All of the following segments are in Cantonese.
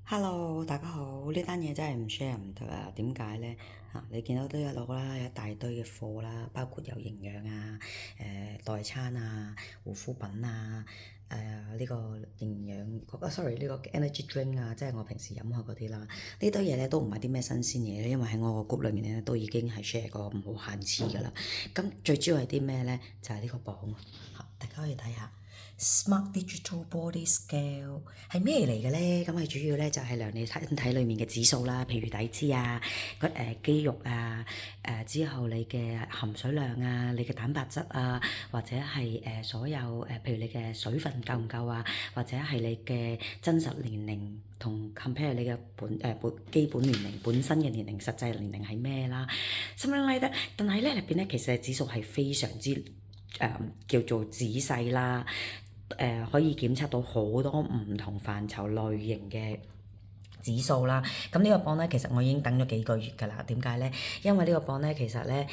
Hello，大家好，呢單嘢真係唔 share 唔得啊！點解呢？你見到呢一路啦，有一大堆嘅貨啦，包括有營養啊、代餐啊、護膚品啊、呢個營養，sorry 呢個 energy drink 啊，即係我平時飲開嗰啲啦。呢堆嘢咧都唔係啲咩新鮮嘢，因為喺我個 group 裏面咧都已經係 share 過唔好限次㗎啦。咁最主要係啲咩呢？就係呢個磅，大家可以睇下。Smart Digital Body Scale 係咩嚟嘅咧？咁佢主要咧就係量你身體裡面嘅指數啦，譬如體脂啊、肌肉啊、之後你嘅含水量啊、你嘅蛋白質啊，或者係所有譬如你嘅水分夠唔夠啊，或者係你嘅真實年齡同 compare 你嘅基本年齡本身嘅年齡實際年齡係咩啦？something like that。但係咧入邊咧其實指數係非常之叫做仔細啦。可以檢測到好多唔同範疇類型嘅指數啦。咁呢個磅咧，其實我已經等咗幾個月㗎啦。點解咧？因為呢個磅咧，其實咧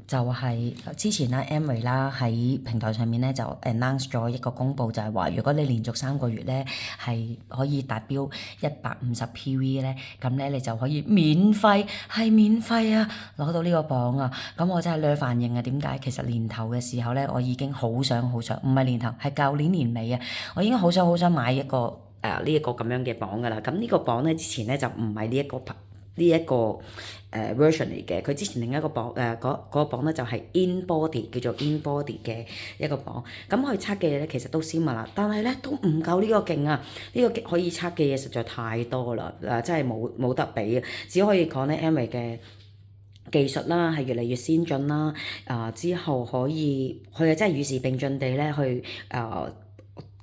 就係之前啦 Amway 啦喺平台上面咧就 announce 咗一個公佈，就係話如果你連續3個月咧係可以達標150 PV 咧，咁咧你就可以免費啊攞到呢個磅啊！咁我真係略反應啊！點解？其實年頭嘅時候咧，我已經好想，唔係年頭，係舊年年尾啊，我已經好想買一個呢一個咁樣嘅磅㗎啦。咁呢個磅咧之前咧就唔係呢一個version 嚟嘅，佢之前另一個磅嗰個磅咧就係 in body 叫做 in body 嘅一個磅，咁佢測嘅嘢咧其實都 similar 啦，但係咧都唔夠呢個勁啊！呢個可以測嘅嘢實在太多啦，真係冇得比啊！只可以講咧 Amway 嘅技術啦係越嚟越先進啦，之後可以佢係真係與時並進地咧去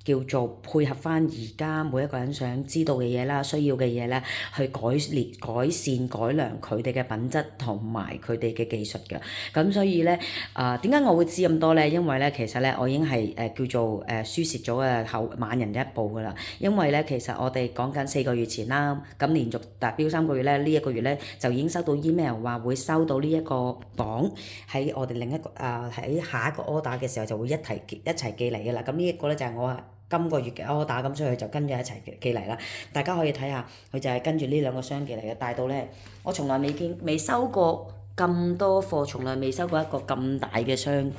叫做配合翻而家每一個人想知道嘅嘢啦、需要嘅嘢咧，去改善改良佢哋嘅品質同埋佢哋嘅技術嘅。咁所以咧，點解我會知咁多咧？因為咧，其實咧，我已經係叫做輸蝕咗嘅慢人一步㗎啦。因為咧，其實我哋講緊4個月前啦，咁連續達標3個月咧，呢一個月咧就已經收到 email 話會收到呢一個磅喺我哋另一個喺下一個 order 嘅時候就會一齊寄嚟㗎啦。咁呢一個咧就係我今個月嘅 order，咁所以佢就跟住一齊寄嚟啦。大家可以睇下，佢就係跟住呢兩個箱寄嚟嘅，大到咧我從來未收過咁多貨，從來未收過一個咁大嘅箱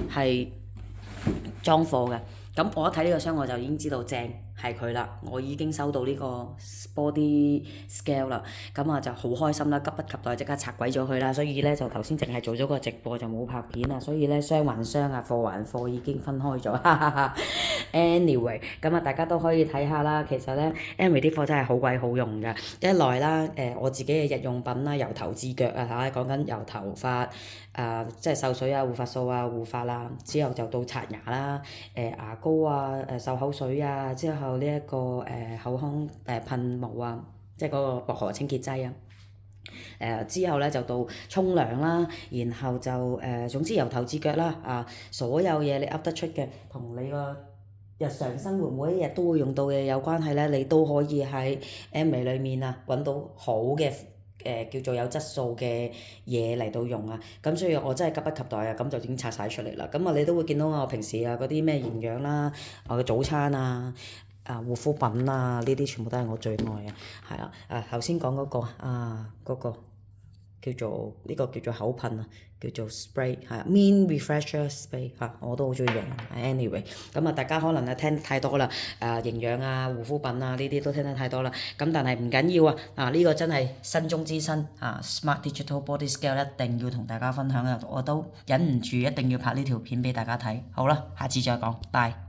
係裝貨嘅。咁我一睇呢個箱我就已經知道正係佢啦，我已經收到呢個 body scale 啦，咁啊就好開心啦，急不及待即刻拆鬼咗佢啦，所以咧就頭先淨係做咗個直播就冇拍片啦，所以咧箱還箱啊，貨還貨已經分開咗，哈哈哈。Anyway，咁啊大家都可以睇下啦，其實咧 Amway 啲貨真係好鬼好用㗎，一來啦我自己嘅日用品啦，由頭至腳啊嚇，講緊由頭髮即係秀水啊、護髮素啊、護髮啦，之後就到刷牙啦、牙膏啊、漱口水啊，之後呢一個口腔噴霧啊，即係嗰個薄荷清潔劑啊。之後咧就到沖涼啦，然後就總之由頭至腳啦，所有嘢你噏得出嘅，同你個日常生活每一日都會用到嘅有關係咧，你都可以喺 Amway 裏面揾到好嘅叫做有質素嘅嘢嚟到用啊。咁所以我真係急不及待啊，咁就已經拆晒出嚟啦。咁你都會見到我平時嗰啲咩營養啦，我嘅早餐護膚品呢啲全部都係我最愛嘅，係啊。頭先講嗰個嗰個叫做口噴叫做 spray 係Mean Refresher Spray 我都好中意用。Anyway，咁大家可能聽得太多啦，營養護膚品呢啲都聽得太多啦。咁但係唔緊要啊，呢個真係新中之新Smart Digital Body Scale 一定要同大家分享啊！我都忍唔住一定要拍呢條片俾大家睇。好啦，下次再講，拜。